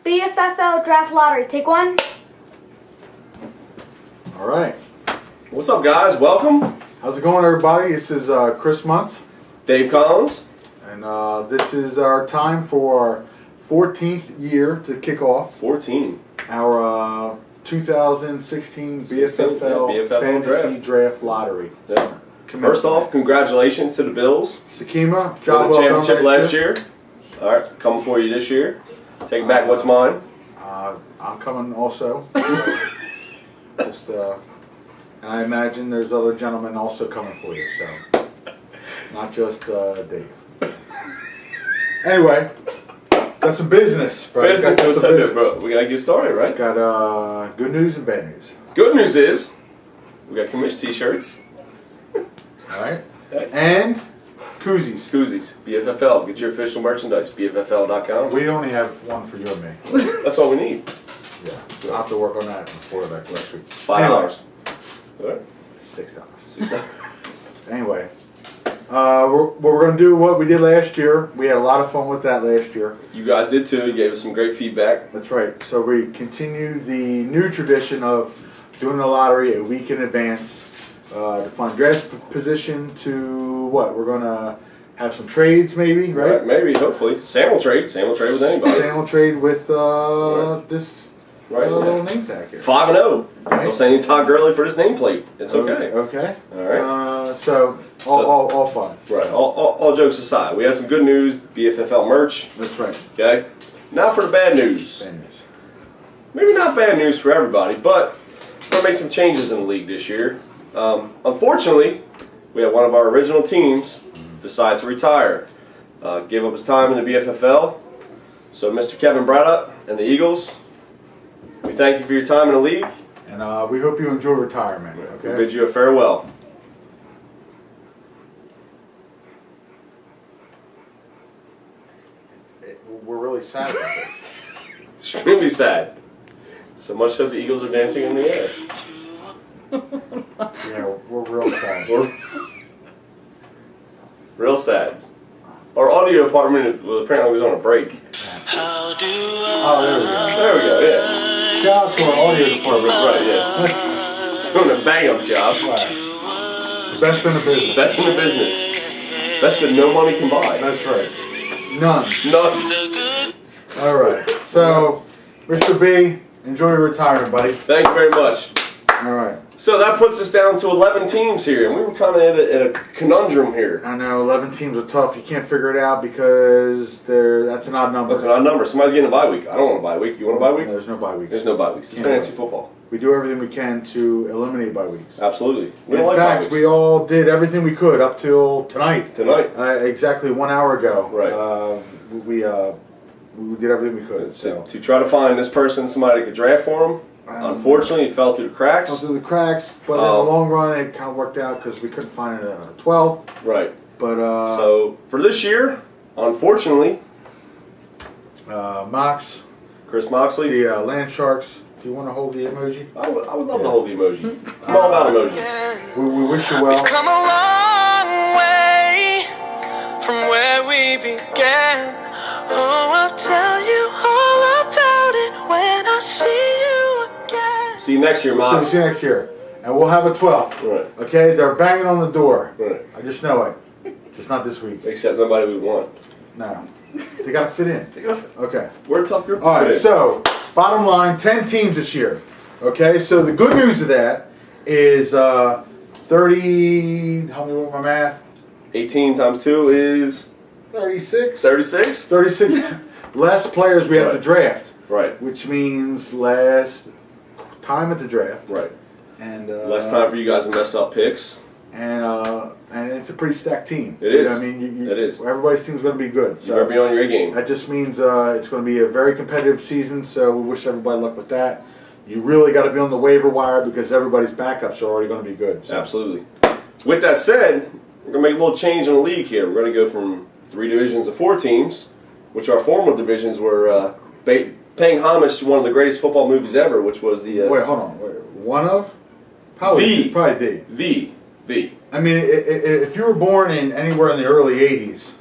BFFL Draft Lottery. Take one. All right. What's up, guys? Welcome. How's it going, everybody? This is Chris Muntz. Dave Collins. And this is our time for our 14th year to kick off 14. our 2016 BFFL Fantasy Draft Lottery. Yeah. First off, congratulations to the Bills. Sakima, Won job the well championship done last year. All right, coming for you this year. Take back what's mine. I'm coming also. Just, and I imagine there's other gentlemen also coming for you, so not just Dave. Anyway, got some business, bro. Business to attend to, bro. We gotta get started, right? Got good news and bad news. Good news is we got commish t-shirts. All right, and koozies. Koozies. BFFL. Get your official merchandise. BFFL.com. We only have one for you and me. That's all we need. Yeah, I'll have to work on that before that next week. $5. All right. $6. Anyway, we're going to do what we did last year. We had a lot of fun with that last year. You guys did too. You gave us some great feedback. That's right. So we continue the new tradition of doing the lottery a week in advance to find draft position to what? We're going to have some trades maybe, right? Maybe, hopefully. Sample trade. Sample trade with anybody. Sample trade with this little name tag here. 5-0. Right. Don't say any Todd Gurley for this nameplate. It's okay. Okay. All right. So all fun. Right. All jokes aside, we have some good news. BFFL merch. That's right. Okay. Now for the bad news. Bad news. Maybe not bad news for everybody, but we're going to make some changes in the league this year. Unfortunately, we had one of our original teams decide to retire. Gave up his time in the BFFL. So Mr. Kevin Braddock and the Eagles, we thank you for your time in the league. And we hope you enjoy retirement. Okay. We bid you a farewell. We're really sad about this. Extremely sad. So much that the Eagles are dancing in the air. Yeah, we're real sad. We're real sad. Our audio department apparently was on a break. Oh, There we go, yeah. Shout out to our audio department. Right, yeah. Doing a bang-up job. Right. The best in the business. Best in the business. Best that no money can buy. That's right. None. None. All right. So, Mr. B, enjoy your retirement, buddy. Thank you very much. All right. So that puts us down to 11 teams here, and we were kind of at a conundrum here. I know 11 teams are tough. You can't figure it out because that's an odd number. That's an odd number. Somebody's getting a bye week. I don't want a bye week. You want a bye week? No, there's no bye weeks. There's no bye weeks. It's fantasy football. We do everything we can to eliminate bye weeks. Absolutely. We In don't like bye fact, weeks. we all did everything we could up till tonight. Tonight. Exactly 1 hour ago. Right. We did everything we could. So To try to find this person, somebody that could draft for him. Unfortunately, it fell through the cracks. fell through the cracks, but in the long run, it kind of worked out because we couldn't find it at 12th. Right. But so for this year, unfortunately, Mox, Chris Moxley. the Land Sharks. Do you want to hold the emoji? I would love to hold the emoji. I'm all about emojis. We wish you well. We've come a long way from where we began. Oh, I'll tell you all about it when I see you again. See you next year, So Mox. see you next year. And we'll have a 12th. Right. Okay? They're banging on the door. Right. I just know it. Just not this week. Except nobody we want. No. They got to fit in. Okay. We're a tough group to All fit right, in. so bottom line, 10 teams this year. Okay, so the good news of that is 30, help me with my math, 18 times 2 is 36? 36? 36 less players we have to draft. Right. Which means less time at the draft. Right. And Less time for you guys to mess up picks. And it's a pretty stacked team. It is. I mean, It is. Everybody's team's going to be good. You better be on your A game. That just means it's going to be a very competitive season, so we wish everybody luck with that. You really got to be on the waiver wire because everybody's backups are already going to be good. So. Absolutely. With that said, we're going to make a little change in the league here. We're going to go from 3 divisions to 4 teams, which our former divisions were paying homage to one of the greatest football movies ever, which was the... Wait, hold on. One of? Probably The. I mean, if you were born in anywhere in the early 80s,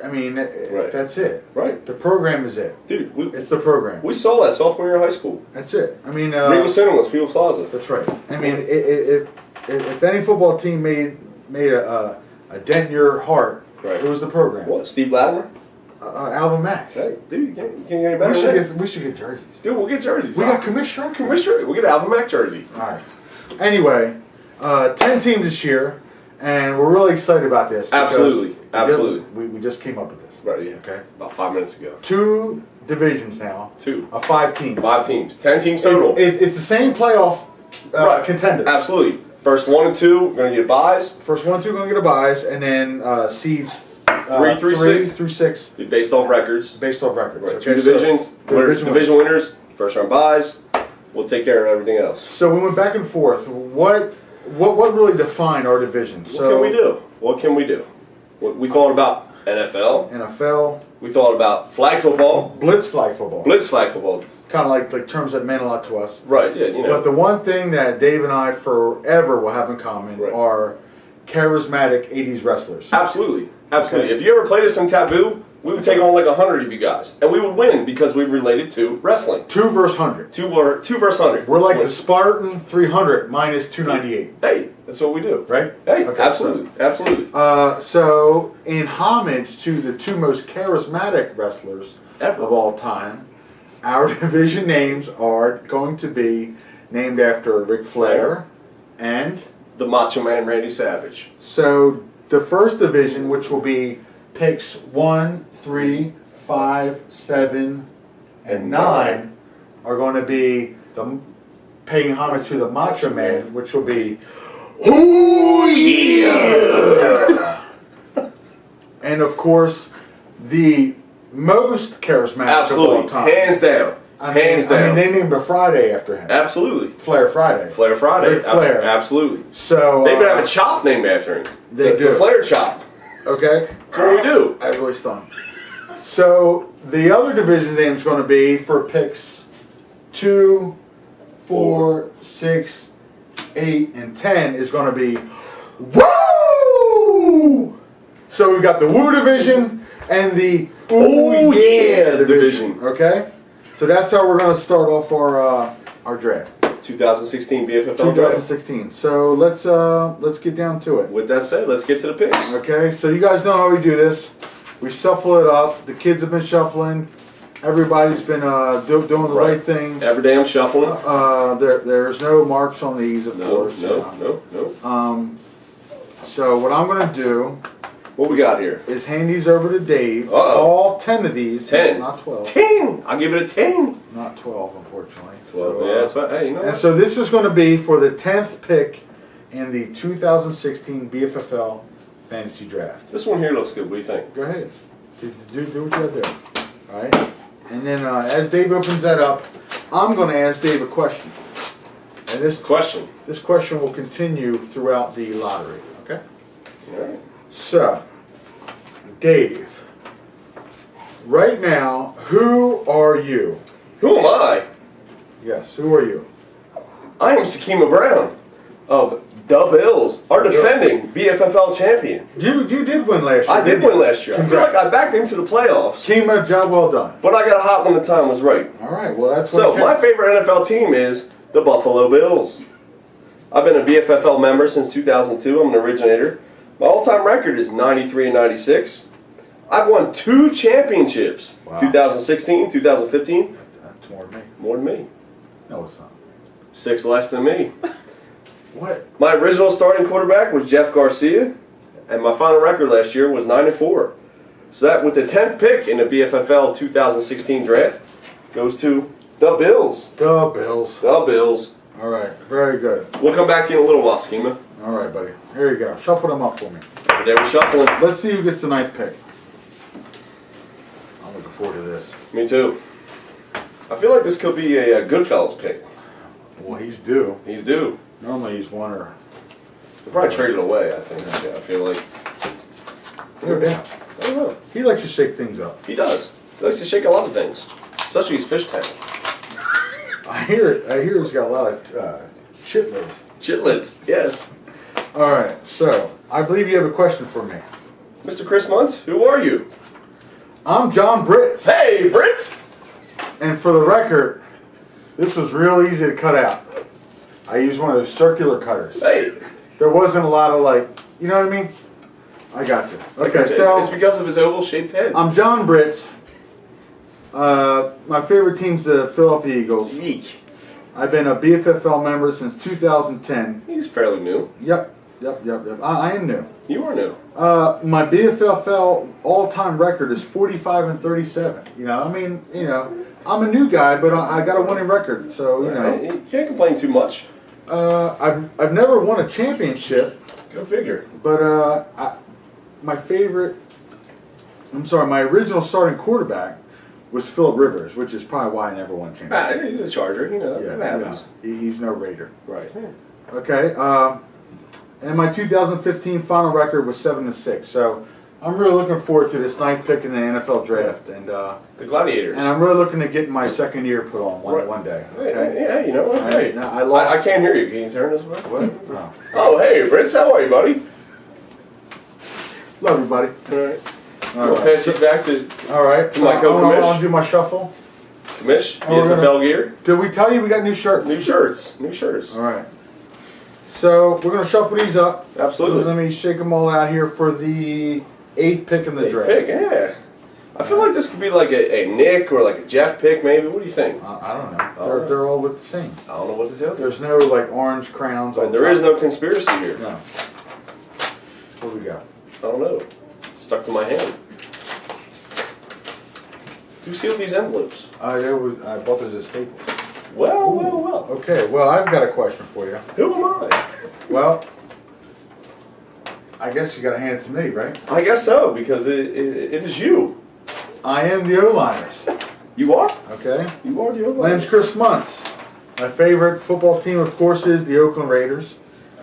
I mean, Right. that's it. Right. The program is it. Dude, It's the program. we saw that sophomore year in high school. That's it. I mean, Regal Cinemas, People Plaza. that's right. I mean, if any football team made a dent in your heart, Right. it was the program. What? Steve Latimer? Alvin Mack. Hey, dude, you can't get any better than that. We should get jerseys. Dude, we'll get jerseys. We got commissioner. Commissioner. We'll get an Alvin Mack jersey. All right. Anyway, 10 teams this year, and we're really excited about this. because Absolutely. Absolutely. We just came up with this. Right, yeah. Okay. About 5 minutes ago. 2 divisions now. 2. Of 5 teams. 5 teams. 10 teams total. It's the same playoff Right. contenders. Absolutely. First 1 and 2, we're going to get buys. First 1, 2 going to get a buys, and then seeds 3 through 6. through 6 Based off records. based off records. Right. Okay, 2 divisions. Division winners. winners. First round buys. We'll take care of everything else. So we went back and forth. What really defined our division? What can we do? What can we do? We thought about NFL. NFL, We thought about flag football. Blitz flag football. Blitz flag football. Kind of like terms that meant a lot to us. Right, yeah, you know. But the one thing that Dave and I forever will have in common Right. are charismatic 80s wrestlers. Absolutely. Absolutely. Okay. If you ever played us in Taboo, we would take on like 100 of you guys. And we would win because we related to wrestling. 2 versus 100. 2 versus 100. We're like the Spartan 300 minus 298. Hey, that's what we do. Right? Hey, Okay, absolutely. Absolutely. So, in homage to the 2 most charismatic wrestlers Ever. of all time, our division names are going to be named after Ric Flair and... The Macho Man Randy Savage. So, the first division, which will be picks 1, 3, 5, 7, and 9, are going to be paying homage to the Macho Man, which will be... Ooh, yeah! And of course, the most charismatic of all Absolutely. time. Hands down. Hands down. I mean, they named a Friday after him. Absolutely. Flair Friday. Flair Friday. Ric Flair. Absolutely. So They even have a chop named after him. They do. The Flair chop. Okay. That's what we do. I was really stunned. So the other division name is going to be for picks 2, 4, 6, 8, and 10 is going to be Woo! So we've got the Woo division and the Ooh Yeah division. Okay? So that's how we're going to start off our draft. 2016 BFFL draft. 2016. So let's get down to it. With that said, let's get to the picks. Okay, so you guys know how we do this. We shuffle it up. The kids have been shuffling. Everybody's been doing the right things. Every day I'm shuffling. There's no marks on these, of course. No. So what I'm going to do What we got here? is hand these over to Dave. Uh-oh. All 10 of these. 10. Not 12. 10! I'll give it a 10. Not 12, unfortunately. 12. So, Yeah, that's right. Hey, you know And what? so this is going to be for the 10th pick in the 2016 BFFL Fantasy Draft. This one here looks good. What do you think? Go ahead. Do what you got there. All right. And then as Dave opens that up, I'm going to ask Dave a question. And this Question. question will continue throughout the lottery. Okay. All right. So, Dave, right now, who are you? Who am I? Yes, who are you? I am Sakima Brown of the Bills, our defending BFFL champion. You did win last year. I did didn't you? win last year. I feel like I backed into the playoffs, Kima, job well done. but I got hot when the time was right. All right, well that's what So it my counts. favorite NFL team is the Buffalo Bills. I've been a BFFL member since 2002. I'm an originator. My all-time record is 93 and 96. I've won 2 championships. Wow. 2016, 2015. That's more than me. More than me. No, it's not. 6 less than me. What? My original starting quarterback was Jeff Garcia, and my final record last year was 9 and 4. So that, with the 10th pick in the BFFL 2016 draft, goes to the Bills. The Bills. The Bills. All right, very good. We'll come back to you in a little while, Schema. All right, buddy. Here you go. Shuffle them up for me. Every day we're shuffling. Let's see who gets the 9th pick. I'm looking forward to this. Me too. I feel like this could be a Goodfellas pick. Well, he's due. He's due. Normally he's one or... He'll probably trade it away, I think. Yeah, I feel like. No doubt. I don't know. He likes to shake things up. He does. He likes to shake a lot of things, especially his fish tank. I hear he's got a lot of chitlins. Chitlins, yes. All right, so I believe you have a question for me. Mr. Chris Muntz, who are you? I'm John Blitz. Hey, Brits! And for the record, this was real easy to cut out. I used one of those circular cutters. Hey. There wasn't a lot of you know what I mean? I got you. Okay, so it's because of his oval-shaped head. I'm John Blitz. My favorite team's the Philadelphia Eagles. Yeek. I've been a BFFL member since 2010. He's fairly new. Yep. I am new. You are new. My BFFL all-time record is 45-37. You know, I mean, you know, I'm a new guy, but I got a winning record, so you know. You can't complain too much. I've never won a championship. Go figure. But my original starting quarterback was Phillip Rivers, which is probably why I never won a championship. He's a Charger, you know, that happens. He's no Raider. Right. Okay. And my 2015 final record was 7-6. So I'm really looking forward to this ninth pick in the NFL draft, and the Gladiators. And I'm really looking to get my second year put on one day. Okay. Yeah, you know what? Hey, I can't hear you. Can you turn this way? What? Oh, hey, Brits, how are you, buddy? Love you, buddy. All right. I'll pass it back to my co-commish. I'll do my shuffle. Commish, BFFL gear. Did we tell you we got new shirts? New shirts. All right. So we're going to shuffle these up. Absolutely. Let me shake them all out here for the 8th pick in the draft. Yeah. I feel like this could be like a Nick or like a Jeff pick, maybe. What do you think? I don't know. They're all with the same. I don't know what to tell you. There's no like orange crowns. There is no conspiracy here. No. What do we got? I don't know. It's stuck to my hand. Who sealed these envelopes? I bought those at Staples. Well. Okay, well, I've got a question for you. Who am I? Well, I guess you got to hand it to me, right? I guess so, because it is you. I am the O-liners. You are? Okay. You are the O-liners. My name's Chris Muntz. My favorite football team, of course, is the Oakland Raiders.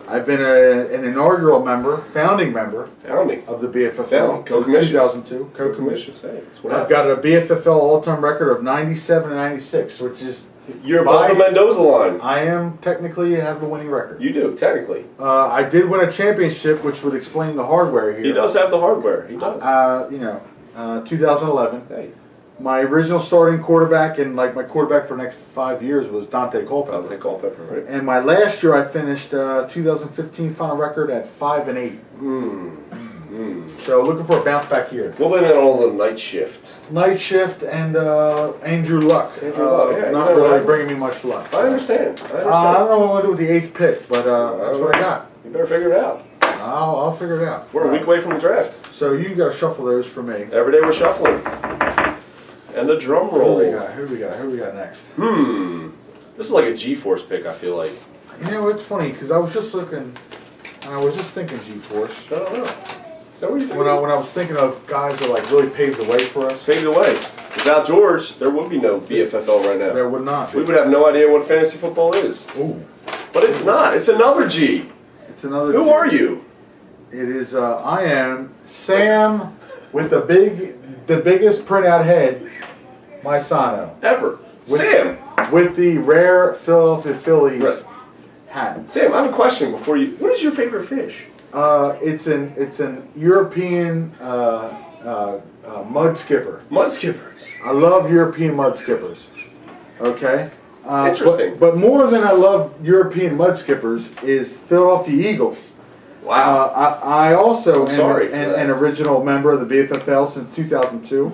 I've been an inaugural member, founding member of the BFFL since 2002. Co-commissioners. Hey, I've got a BFFL all-time record of 97-96, which is... You're above the Mendoza line. I am technically have a winning record. You do, technically. I did win a championship, which would explain the hardware here. He does have the hardware. He does. 2011. Hey. My original starting quarterback and my quarterback for the next 5 years was Dante Culpepper. Dante Culpepper, right? And my last year I finished 2015 final record at 5-8. So looking for a bounce back year. We'll blame it on the night shift. Night shift and Andrew Luck. Not really bringing me much luck. I understand. I don't know what I'm going to do with the 8th pick, but that's what I got. You better figure it out. I'll figure it out. We're a week away from the draft. So you got to shuffle those for me. Every day we're shuffling. And the drum roll. Who we got next? This is like a G-Force pick, I feel like. You know, it's funny because I was just looking, and I was just thinking G-Force. I don't know. Is that what you think? When I was thinking of guys that really paved the way for us. Paved the way. Without George, there would be no BFFL right now. There would not be. We would have no idea what fantasy football is. Ooh. But it's not. It's another G. It's another Who G. are you? It is, I am Sam with the biggest printout head, Maisano. Ever. Sam! With the rare Philadelphia Phillies hat. Sam, I have a question before you. What is your favorite fish? It's an European mud skipper. Mud skippers. I love European mud skippers. Okay? Interesting. But more than I love European mud skippers is Philadelphia Eagles. Wow. I also am an original member of the BFFL since 2002.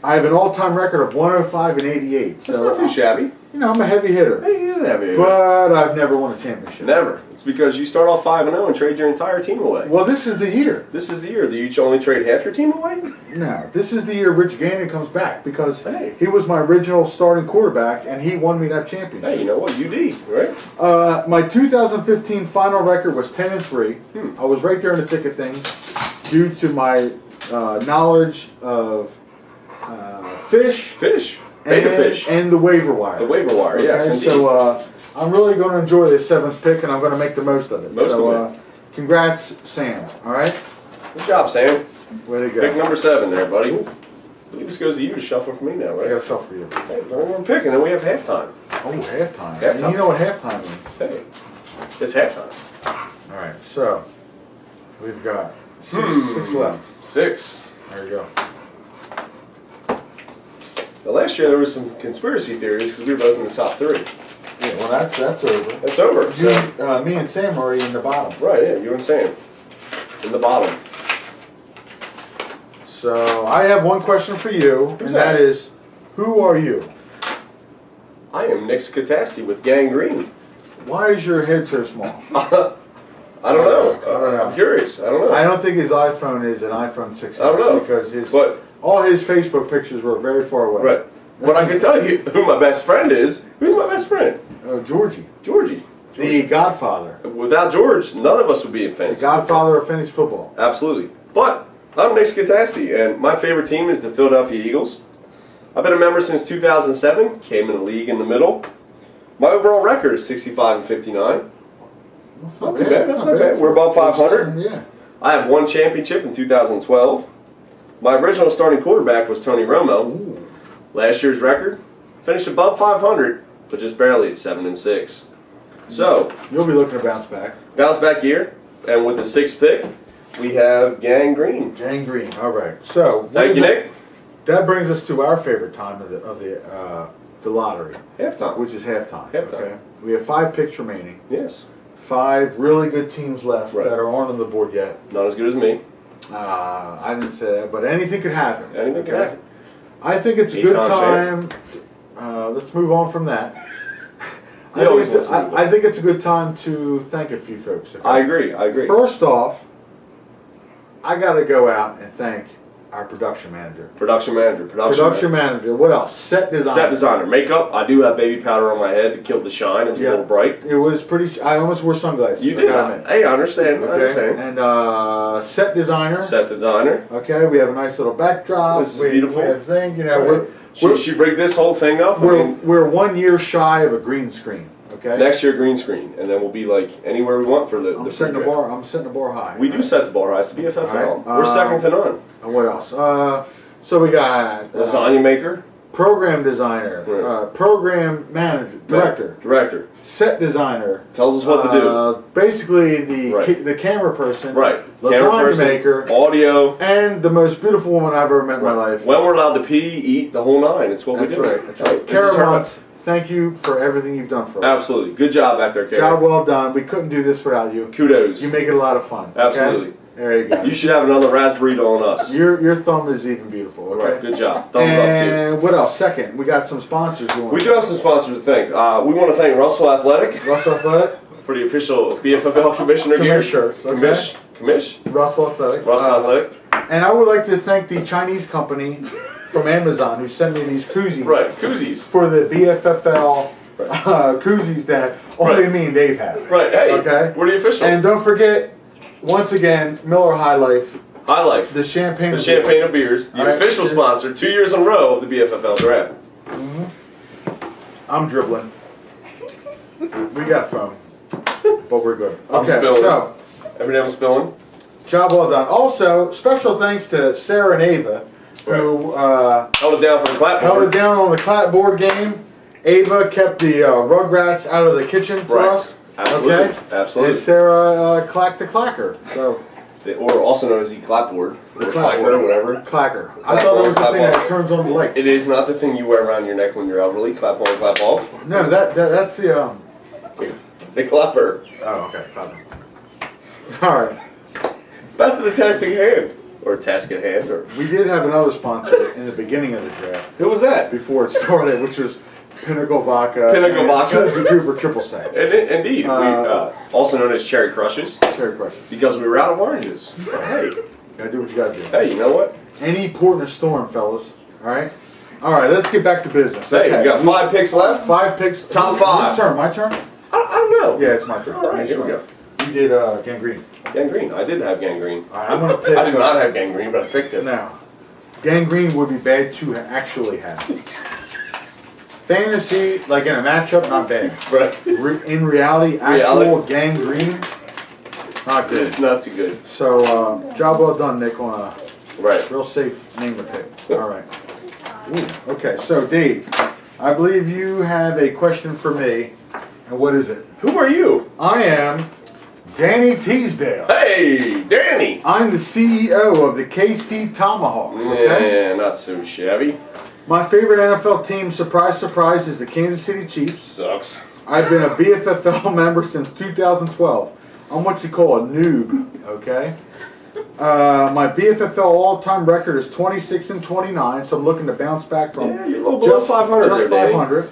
I have an all-time record of 105-88. That's not too shabby. You know, I'm a heavy hitter. Hey, you're a heavy hitter. But I've never won a championship. Never. It's because you start off 5-0 and trade your entire team away. Well, this is the year. This is the year that you only trade half your team away? No, this is the year Rich Gannon comes back because he was my original starting quarterback and he won me that championship. Hey, you know what? UD, right? My 2015 final record was 10-3. I was right there in the thick of things due to my knowledge of fish. Beta fish. And the waiver wire. The waiver wire, okay? Yes, indeed. So I'm really going to enjoy this 7th pick, and I'm going to make the most of it. Congrats, Sam. All right? Good job, Sam. Way to go. Pick number 7 there, buddy. I believe this goes to you to shuffle for me now, right? I got to shuffle for you. Hey, we're picking, and then we have halftime. Oh, halftime. Halftime. You know what halftime means. Hey, it's halftime. All right, so we've got six left. 6. There you go. Now, last year there was some conspiracy theories because we were both in the top 3. Yeah, well, that's over. That's over. So, Me and Sam are already in the bottom. right, yeah, you and Sam. In the bottom. So I have one question for you, and that is, who are you? I am Nick Catasti with Gangrene. Why is your head so small? I don't know. I don't know. I'm curious. I don't know. I don't think his iPhone is an iPhone 6S. I don't know. Because But- all his Facebook pictures were very far away. Right. But I can tell you who my best friend is. Who's my best friend? Georgie. Georgie. The Godfather. Without George, none of us would be in The fantasy. Godfather of fantasy football. Absolutely. But I'm Nick Catasti, and my favorite team is the Philadelphia Eagles. I've been a member since 2007. Came in the league in the middle. My overall record is 65-59. That's Not too bad. That's not bad. We're above 500. Yeah. I have one championship in 2012. My original starting quarterback was Tony Romo. Ooh. Last year's record finished above 500, but just barely at 7-6. So You'll be looking to bounce back. bounce back year, and with the 6th pick, we have Gangrene. Gangrene. All right. So Thank you, Nick. That brings us to our favorite time of the lottery, Halftime. which is halftime. Halftime. Okay. We have 5 picks remaining. Yes. 5 really good teams left Right. that are on the board yet. Not as good as me. I didn't say that, but anything could happen. Anything can happen. I think it's a Eight-time good time. Let's move on from that. You always listen to me. I think it's a good time to thank a few folks. Okay? I agree. I agree. First off, I got to go out and thank our production manager. Production manager. Production manager. What else? Set designer. Set designer. Makeup. I do have baby powder on my head to kill the shine. It was a little bright. It was pretty. I almost wore sunglasses. You I did. gotta admit. Hey, I understand. I Okay. understand. And set designer. Set designer. Okay, we have a nice little backdrop. This is we, beautiful. We have thing. You know, Right. She rigged this whole thing up. I mean, we're 1 year shy of a green screen. Okay. next year green screen, and then we'll be like anywhere we want for the I'm setting the pre-draft. bar. I'm setting the bar high. We do set the bar high. It's the BFFL. All right. We're second to none. And what else? So we got Lasagna maker. program designer, Right. program manager, director, Director. set designer. Tells us what to do. Basically, the Right. the camera person, Right. Camera lasagna person, maker, audio. and the most beautiful woman I've ever met in my life. When we're allowed to pee, eat, the whole 9. It's what That's we do. right. That's right. This is Kara her- Montz, thank you for everything you've done for us. Absolutely. Good job back there, Kara. Job well done. We couldn't do this without you. Kudos. You make it a lot of fun. okay? Absolutely. There you go. You should have another raspberry on us. Your thumb is even beautiful. Okay. Right. Good job. Thumbs up to you. And what else? Second, we got some sponsors. We do have some sponsors to thank. We want to thank Russell Athletic Russell Athletic, for the official BFFL commissioner gear. Commish shirts, okay. Commish. Russell Athletic, Russell Athletic. and I would like to thank the Chinese company from Amazon who sent me these koozies. Right. Koozies. For the BFFL koozies that only Right. me and Dave have. Right. Hey. Okay. We're the official. And don't forget, once again, Miller High Life, High Life. the champagne. The of champagne of beers. The All right. official sponsor 2 years in a row of the BFFL draft. I'm dribbling. We got foam, but we're good. I'm Okay, spilling. so Every day I'm spilling. job well done. Also, special thanks to Sarah and Ava, who Held it down for the clap. held it down on the clapboard game. Ava kept the Rugrats out of the kitchen for Right. us. Absolutely. Okay? Absolutely. And Sarah clacked the clacker. So, Or also known as the clapboard. Or clapboard. clacker, or whatever. clacker. I thought it was the Clap thing off. that turns on the lights. It is not the thing you wear around your neck when you're elderly. Clap on, clap off. No, that's the The clapper. Oh, okay. Clapper. All right. Back to the task at hand. Or task at hand. Or We did have another sponsor in the beginning of the draft who was that? before it started, which was Pinnacle Vodka. Pinnacle Vodka. And Cooper Triple Sec. Indeed. We, also known as Cherry Crushes. Cherry Crushes. Because we were out of oranges. But hey. Gotta do what you gotta do. Hey, you know what? Any port in a storm, fellas. All right. All right. Let's get back to business. Hey, we got 5 picks left. 5 picks. Top 5. Whose turn? My turn? I don't know. Yeah, it's my turn. All right, here we go. You did Gangrene. Gangrene. I did have gangrene. All right, I'm gonna pick. I did not have gangrene, but I picked it. Now, Gangrene would be bad to actually have. Fantasy, like in a matchup, not bad. Right. In reality, actual Gangrene, not good. Not too good. So, job well done, Nick, on a Right. real safe name to pick. All right. Ooh, okay, so Dave, I believe you have a question for me, and what is it? Who are you? I am Danny Teasdale. Hey, Danny. I'm the CEO of the KC Tomahawks. Okay? Yeah, not so shabby. My favorite NFL team, surprise, surprise, is the Kansas City Chiefs. Sucks. I've been a BFFL member since 2012. I'm what you call a noob, okay? My BFFL all-time record is 26-29, so I'm looking to bounce back from Yeah, you're a little below 500 just there, 500.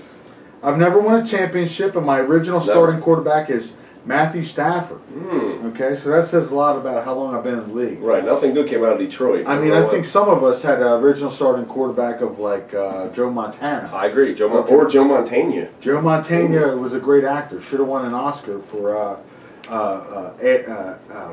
I've never won a championship, and my original starting quarterback is Matthew Stafford. Okay, so that says a lot about how long I've been in the league. Right, nothing good came out of Detroit. I mean, I think some of us had an original starting quarterback of like Joe Montana. I agree, or Joe Montana. Joe Montana was a great actor. Should have won an Oscar for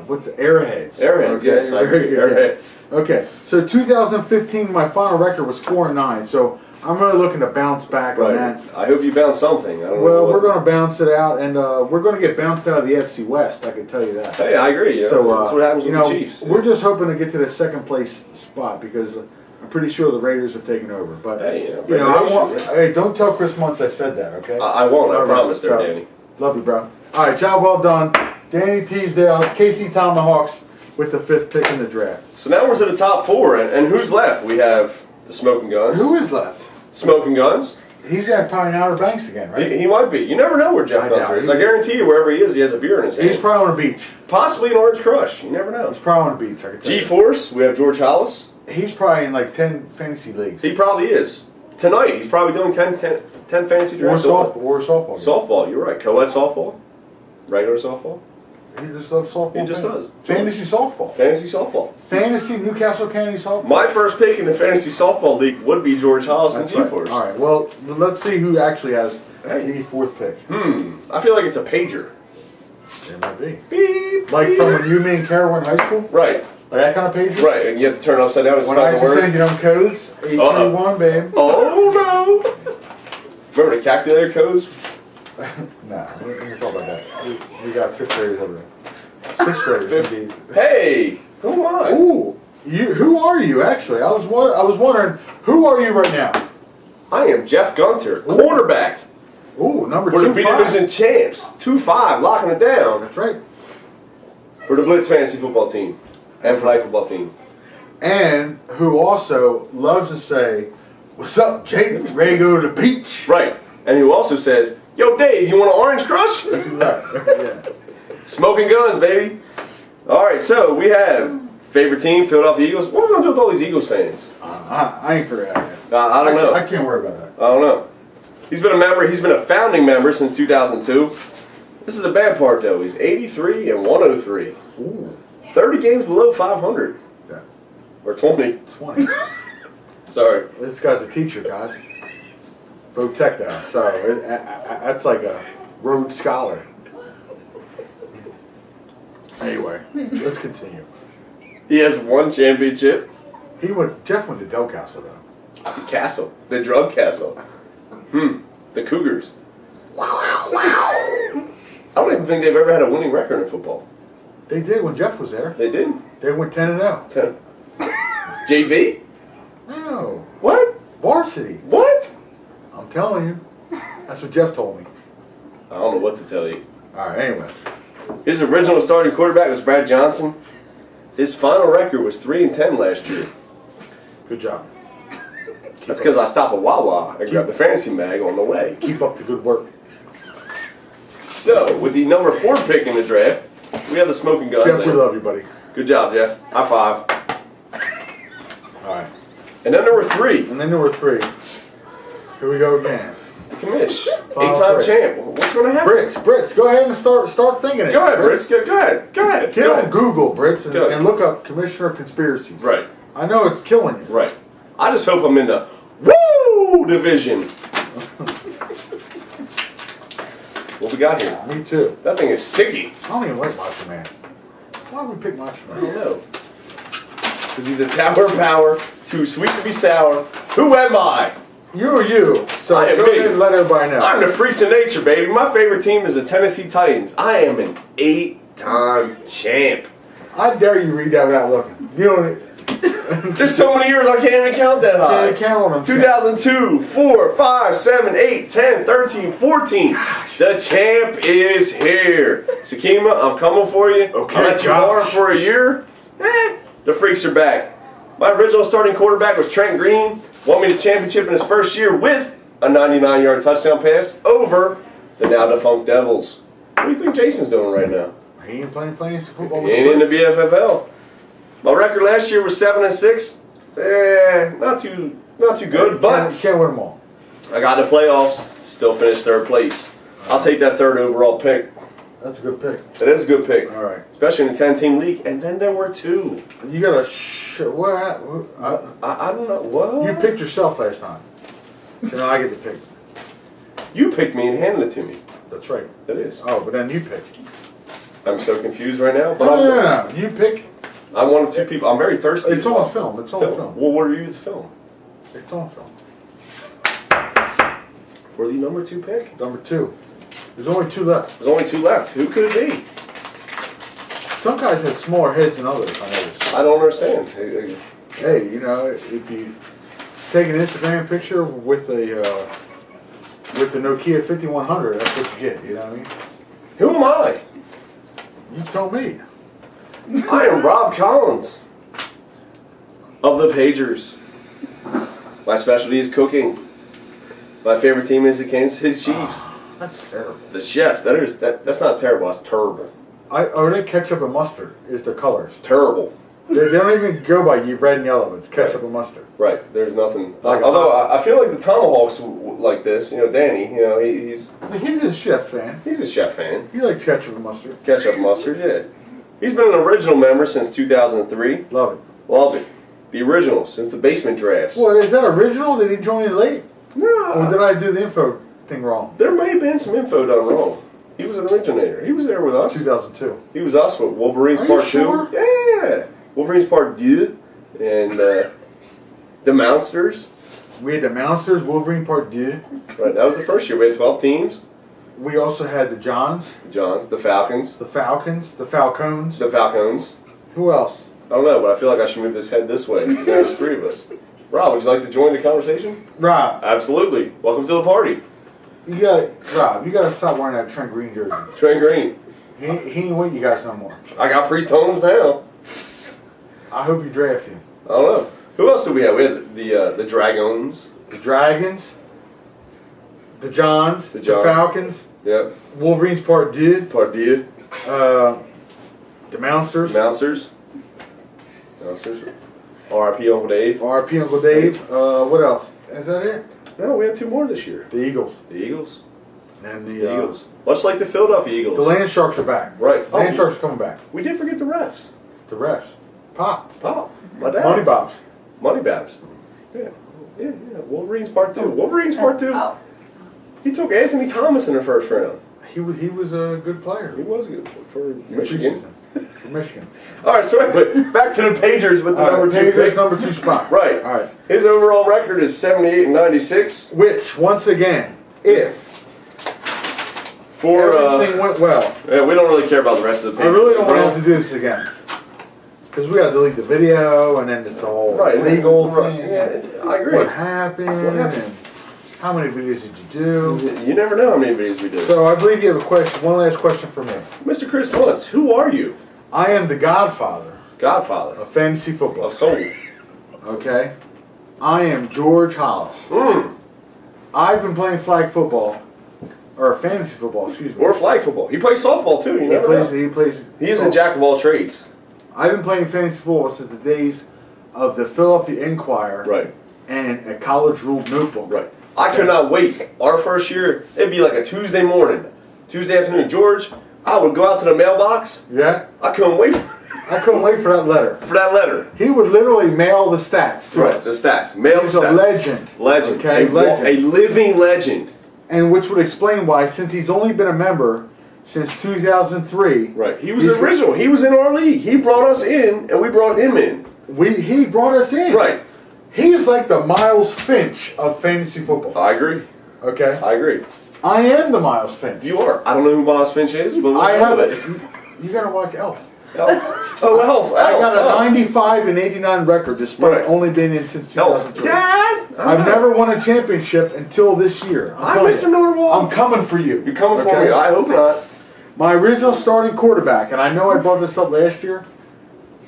what's it? Airheads. Airheads, okay? yes, I agree. Airheads. Okay, so 2015, my final record was 4-9. So I'm really looking to bounce back on that. I hope you bounce something. I don't know Well, what. we're going to bounce it out, and we're going to get bounced out of the FC West. I can tell you that. Hey, I agree. Yeah. So that's what happens with the Chiefs. We're just hoping to get to the second place spot because I'm pretty sure the Raiders have taken over. But Hey, hey, don't tell Chris Muntz I said that, okay? I won't. I All promise, right, there, Danny. Love you, bro. All right, job well done. Danny Teasdale, KC Tomahawks with the 5th pick in the draft. So now we're to the top 4, and who's left? We have the Smoking Guns. Who is left? Smoking Guns. He's at probably in Outer Banks again, right? He might be. You never know where Jeff Gunter is. I guarantee you, wherever he is, he has a beer in his hand. He's probably on the beach. Possibly an Orange Crush. You never know. He's probably on the beach, I can tell you. G-Force, we have George Hollis. He's probably in like 10 fantasy leagues. He probably is. Tonight, he's probably doing 10 fantasy Or drafts. softball. Softball, you're right. Co-ed softball. Regular softball. He just loves softball. He just does. Fantasy softball. Fantasy softball. Fantasy Newcastle County softball. My first pick in the fantasy softball league would be George Hollis and That's right. G-Force. All right, well, let's see who actually has the 4th pick. I feel like it's a pager. It might be. Beep. Like beep. from when you, me, and Kara were in high school? Right. Like that kind of page? Right, and you have to turn it upside down and When I spell used the to words. send you them codes, 821, babe. Oh no! Remember the calculator codes? Nah, we can talk about that. We got 5th graders over there. 6th graders, indeed. Hey, who am I? Ooh, who are you actually? I was wondering, who are you right now? I am Jeff Gunter, quarterback Ooh, number for the 2-5. B-Division champs. 2-5, locking it down That's right. for the Blitz Fantasy Football team and Flag Football team. And who also loves to say, "What's up, Jake? Ready to go to the beach?" Right, and who also says, "Yo, Dave, you want an Orange Crush?" Yeah. Smoking Guns, baby. All right, so we have favorite team, Philadelphia Eagles. What are we gonna do with all these Eagles fans? I ain't figured it out yet. I don't know. I can't worry about that. I don't know. He's been a member. He's been a founding member since 2002. This is the bad part, though. He's 83 and 103. Ooh. 30 games below 500. Yeah. Or 20. 20. Sorry. This guy's a teacher, guys. Go tech that. So that's like a Rhodes Scholar. Anyway, let's continue. He has one championship. Jeff went to Del Castle though. Castle. The drug castle. The Cougars. I don't even think they've ever had a winning record in football. They did when Jeff was there. They did. They went 10-0. 10. JV? No. What? Varsity. What? I'm telling you. That's what Jeff told me. I don't know what to tell you. All right, anyway. His original starting quarterback was Brad Johnson. His final record was 3-10 last year. Good job. That's because I stopped at Wawa and grabbed the fantasy mag on the way. Keep up the good work. So, with the number 4 pick in the draft, we have the Smoking Guns. Jeff, we love you, buddy. Good job, Jeff. High five. All right. And then number 3, And then number 3. Here we go again. the commish. Final 8-time three. champ. What's going to happen? Brits, go ahead and start thinking it. Go ahead, Brits. Go ahead. Get Go on ahead. Google, Brits, Go ahead. and look up Commissioner Conspiracies. Right. I know it's killing you. Right. I just hope I'm in the Woo division. What we got here? Me too. That thing is sticky. I don't even like Macho Man. Why would we pick Macho I don't Man? know. Because he's a tower of power, too sweet to be sour. Who am I? You or you. So I am go me. ahead and let everybody know. I'm the freaks of nature, baby. My favorite team is the Tennessee Titans. I am an 8-time champ. I dare you read that without looking. You don't. There's so many years I can't even count that high. Can't count them. 2002, 4, 5, 7, 8, 10, 13, 14. The champ is here. Sakima, I'm coming for you. Okay, I'll let you borrow for a year. The freaks are back. My original starting quarterback was Trent Green. Won me the championship in his first year with a 99-yard touchdown pass over the now defunct Devils. What do you think Jason's doing right now? He ain't playing fantasy football. He ain't in the BFFL. My record last year was 7-6. Not too good, but You can't win them all. I got in the playoffs. Still finished third place. I'll take that third overall pick. That's a good pick. It is a good pick, All right. especially in a 10-team league. And then there were 2. You got to what? I don't know. What? You picked yourself last time. So now I get to pick. You picked me and handed it to me. That's right. It is. Oh, but then you pick. I'm so confused right now. But No. You pick. I'm one of 2 people. I'm very thirsty. It's as well. on film. It's on film. Well, what are you the film? It's on film. For the number 2 pick? Number 2. There's only 2 left. There's only 2 left. Who could it be? Some guys had smaller heads than others, I noticed. I don't understand. Hey, you know, if you take an Instagram picture with the Nokia 5100, that's what you get. You know what I mean? Who am I? You tell me. I am Rob Collins of the Pagers. My specialty is cooking. My favorite team is the Kansas City Chiefs. That's terrible. The chef. That's not terrible. That's terrible. Only ketchup and mustard is the colors. Terrible. They don't even go by red and yellow. It's ketchup and mustard. Right. There's nothing. Like although I feel like the Tomahawks like this. You know, Danny. You know, he's He's a chef fan. a chef fan. He likes ketchup and mustard. Ketchup and mustard. Yeah. He's been an original member since 2003. Love it. Love it. The original since the basement drafts. What, is that original? Did he join in late? No. Or did I do the info thing wrong? There may have been some info done wrong. He was an originator. He was there with us. 2002. He was us with Wolverines Are you Part sure? 2. Yeah. Wolverines Part 2. And the Mounsters. We had the Mounsters, Wolverine Part 2. Right, that was the first year. We had 12 teams. We also had the Johns, The Johns, the Falcons, the Falcons, the Falcons. the Falcons. Who else? I don't know, but I feel like I should move this head this way because there's 3 of us. Rob, would you like to join the conversation? Rob, Absolutely. Welcome to the party. you gotta stop wearing that Trent Green jersey. Trent Green. He ain't with you guys no more. I got Priest Holmes now. I hope you draft him. I don't know. Who else did we have? We had the Dragons. The Dragons, the Johns, The the Johns. Falcons, Yep. Wolverines Part 2, Part 2. the Mounsters, Mousers. RIP Uncle Dave. RP Uncle Dave. What else? Is that it? No, we had 2 more this year. The Eagles. The Eagles. And The the Eagles. Much like the Philadelphia Eagles. The Land Sharks are back. Right. Land Sharks are coming back. We did forget the refs. The refs. Pop. Oh, my dad. Money Bobs. Money Babs. Yeah. Wolverines Part 2. Wolverines Part 2. Oh. He took Anthony Thomas in the first round. He was a good player. He was good for Michigan. For Michigan. All right, so anyway, back to the Pagers with the number 2 Pagers, pick. number 2 spot. Right. All right. His overall record is 78-96. Which, once again, if For everything went well, yeah, we don't really care about the rest of the I Pagers. really don't want to have to do this again. Because we got to delete the video, and then it's all Right. legal Right. thing. Yeah, I agree. What happened? And how many videos did you do? You never know how many videos we do. So I believe you have a question. One last question for me. Mr. Chris Muntz, who are you? I am the godfather Godfather of fantasy football. of soul. Okay? I am George Hollis. Mm. I've been playing flag football, or fantasy football, excuse me. Or flag football. He plays softball too. You He never plays. know. He plays. He is a jack of all trades. I've been playing fantasy football since the days of the Philadelphia Inquirer Right. and a college ruled notebook. Right. I could not wait. Our first year, it'd be like a Tuesday morning, Tuesday afternoon. George, I would go out to the mailbox. Yeah. I couldn't wait I couldn't wait for that letter. for that letter. He would literally mail the stats to Right. us. The stats. Mail He's stats. a legend. Legend. Okay, legend. A living legend. And which would explain why, since he's only been a member since 2003. Right. He was original. He was in our league. He brought us in, and we brought him in. He brought us in. Right. He is like the Miles Finch of fantasy football. I agree. Okay? I agree. I am the Miles Finch. You are. I don't know who Miles Finch is, but I have it. it. You gotta watch Elf. Elf. I got a 95 and 89 record despite only being in since 2003. Dad! I've never won a championship until this year. I'm Mr. Norwalk. I'm coming for you. You're coming for me. I hope not. My original starting quarterback, and I know I brought this up last year,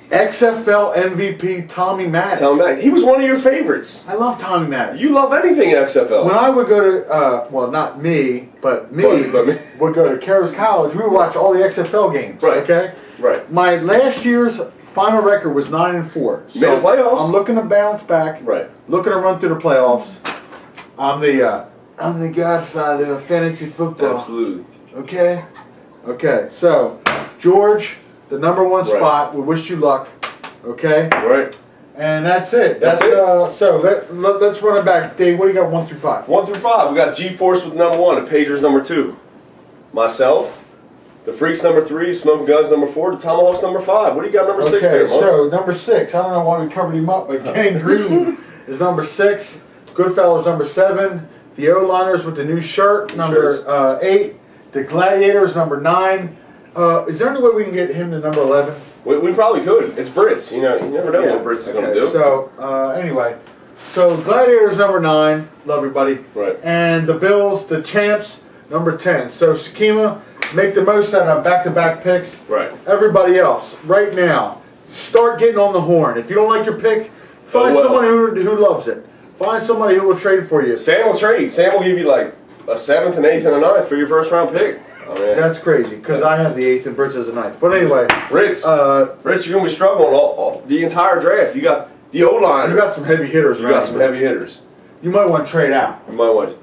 XFL MVP Tommy Maddox. Tell him that. He was one of your favorites. I love Tommy Maddox. You love anything XFL. When I would go to, well, not me, but me, would go to Karis College, we would watch all the XFL games. Right. Okay? Right. My last year's final record was 9-4. So made the playoffs. I'm looking to bounce back. Right. Looking to run through the playoffs. I'm the godfather of fantasy football. Absolutely. Okay? Okay, so, George, the number one spot, we wish you luck. Okay? Right. And that's it. That's it. So, let's run it back. Dave, what do you got 1 through 5? 1 through 5. We got G-Force with number 1 and Pagers number 2. Myself, the Freaks number 3, Smoking Guns number 4, the Tomahawks number 5. What do you got number 6 there, Mons? So number 6, I don't know why we covered him up, but Gang Green is number 6. Goodfellas number 7. The O-Liners with the new shirt, number 8. The Gladiators number 9. Is there any way we can get him to number 11? We probably could. It's Brits. You know, you never know what Brits is going to do. So, anyway. So, Gladiators number 9. Love you, buddy. Right. And the Bills, the champs, number 10. So, Sakima, make the most out of back-to-back picks. Right. Everybody else, right now, start getting on the horn. If you don't like your pick, find someone who loves it. Find somebody who will trade for you. Sam will trade. Sam will give you like a 7th, an 8th, and a 9th for your first round pick. I mean, that's crazy, because I have the 8th and Brits as a 9th. But anyway. Brits, you're going to be struggling all the entire draft. You got the O-line. You got some heavy hitters around. You got some heavy hitters. You might want to trade out. You might want to.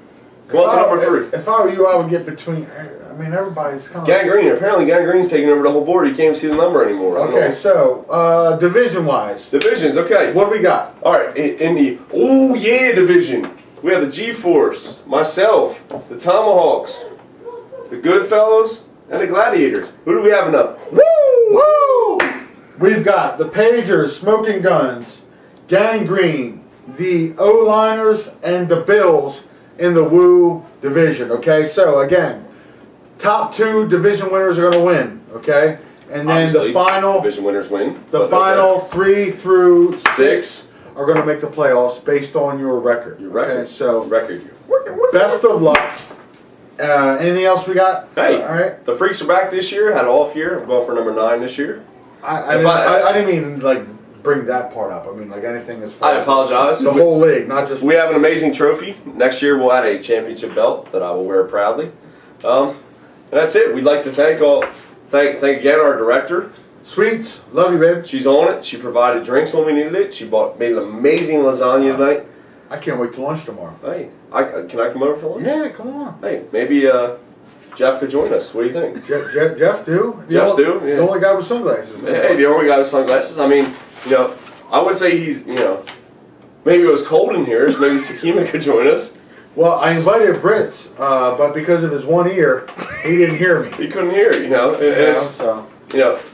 Come on to number 3. If I were you, I would get between, I mean, everybody's kind of... Gang Green. Apparently Gang Green's taking over the whole board. You can't even see the number anymore. Okay, so, division-wise. Divisions, okay. What do we got? All right, in the division, we have the G-Force, myself, the Tomahawks, the Goodfellas, and the Gladiators. Who do we have in the Woo! We've got the Pagers, Smoking Guns, Gang Green, the O-Liners, and the Bills in the Woo division, okay? So, again, top 2 division winners are going to win, okay? And then Obviously, the final... division winners win. The final 3 through 6 are going to make the playoffs based on your record. Your record. Okay, so, record. best of luck. Anything else we got? Hey, all right. The Freaks are back this year. Had an off year. I'm going for number 9 this year. I didn't mean like bring that part up. I mean like anything as far I apologize. The whole league, not just. We have an amazing trophy. Next year we'll add a championship belt that I will wear proudly. And that's it. We'd like to thank again our director. Sweets, love you, babe. She's on it. She provided drinks when we needed it. She made an amazing lasagna tonight. I can't wait till lunch tomorrow. Hey, can I come over for lunch? Yeah, come on. Hey, maybe Jeff could join us. What do you think? Jeff do? Jeff do? Yeah. The only guy with sunglasses. Hey, the only guy with sunglasses. I mean, I would say he's, maybe it was cold in here, so maybe Sakima could join us. Well, I invited Brits, but because of his one ear, he didn't hear me. He couldn't hear,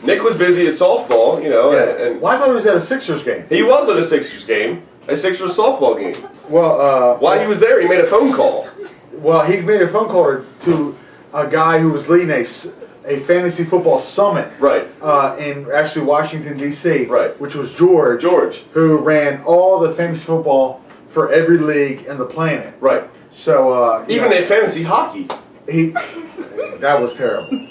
Nick was busy at softball, and well, I thought he was at a Sixers game. He was at a Sixers game, a Sixers softball game. Well, while he was there, he made a phone call. Well, he made a phone call to a guy who was leading a fantasy football summit, right? In actually Washington D.C., right? Which was George, who ran all the fantasy football for every league in the planet, right? So even the fantasy hockey, that was terrible.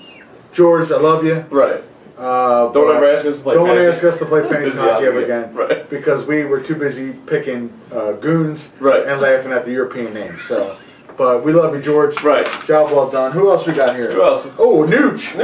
George, I love you. Right. Don't ever ask us to play fantasy. Don't ask us to play fantasy hockey ever again. Right. Because we were too busy picking goons right. and laughing at the European names. So, but we love you, George. Right. Job well done. Who else we got here? Who else? Oh, Nooch.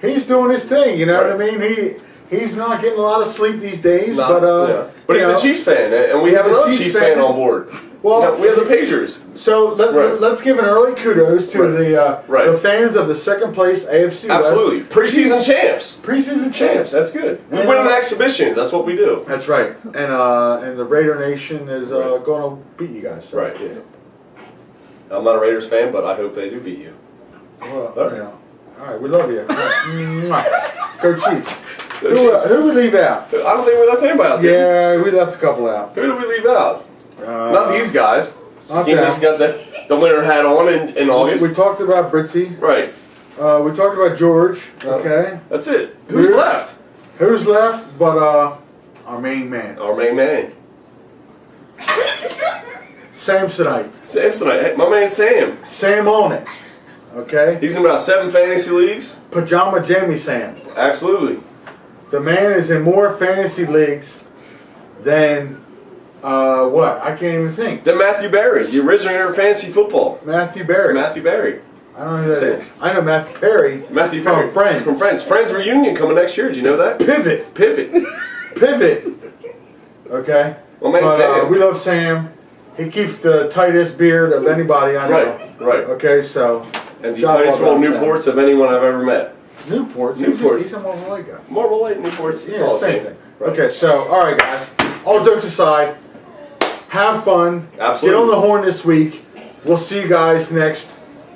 He's doing his thing. You know what I mean? He's not getting a lot of sleep these days. But he's a Chiefs fan, and we have another Chiefs fan on board. Well, we have the Pagers. So let's give an early kudos to the fans of the second place AFC West. Absolutely. Preseason champs. Preseason champs. That's good. We win in exhibitions. That's what we do. That's right. And the Raider Nation is going to beat you guys. So. Right. Yeah. I'm not a Raiders fan, but I hope they do beat you. Well, all right. We love you. Go Chiefs. Who we leave out? I don't think we left anybody out there. Yeah, we left a couple out. Who did we leave out? Not these guys. Not Sakima's got the winter hat on in August. We talked about Britzy. Right. We talked about George. Okay. That's it. Who's left? Who's left? But our main man. Our main man. Samsonite. Samsonite. Hey, my man Sam. Sam on it. Okay. He's in about 7 fantasy leagues. Pajama Jamie Sam. Absolutely. The man is in more fantasy leagues than what? I can't even think. Then Matthew Berry, the originator of fantasy football. Matthew Berry. Matthew Berry. I don't know who that is. I know Matthew Perry. Matthew from Berry. Friends. From Friends. Friends reunion coming next year. Did you know that? Pivot. Pivot. Okay. Well, man, Sam. We love Sam. He keeps the tightest beard of anybody I know. Right. Okay, so. And the tightest roll Newports of anyone I've ever met. Newports? Newports. He's a Marble Light guy. Marble Light, Newports. It's all the same same thing. Right. Okay, so, alright guys. All jokes aside, have fun. Absolutely. Get on the horn this week. We'll see you guys next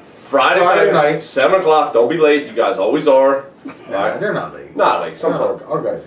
Friday night, 7 o'clock. Don't be late. You guys always are. Nah, they're not late. Not like sometimes. Our guys are late.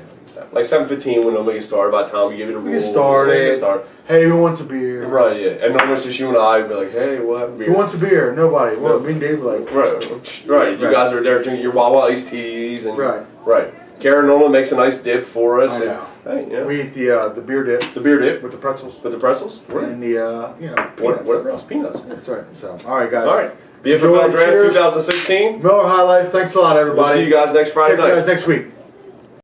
Like 7:15 when they'll make a start. By the time we give it a We rule. get started. Start. Hey, who wants a beer? Right, yeah. And normally it's just you and I would be like, hey, we'll have a beer. Who wants a beer? Nobody. Well, me and Dave were like. Right. You guys are there drinking your Wawa iced teas. And, Right. Karen normally makes a nice dip for us. I know. And, hey, We eat the beer dip. The beer dip. With the pretzels. With the pretzels. And the, peanuts. Whatever else. Peanuts. That's right. So, alright guys. All right. BFFL Draft 2016. Miller High Life. Thanks a lot, everybody. We'll see you guys next Friday Catch night. you guys next week.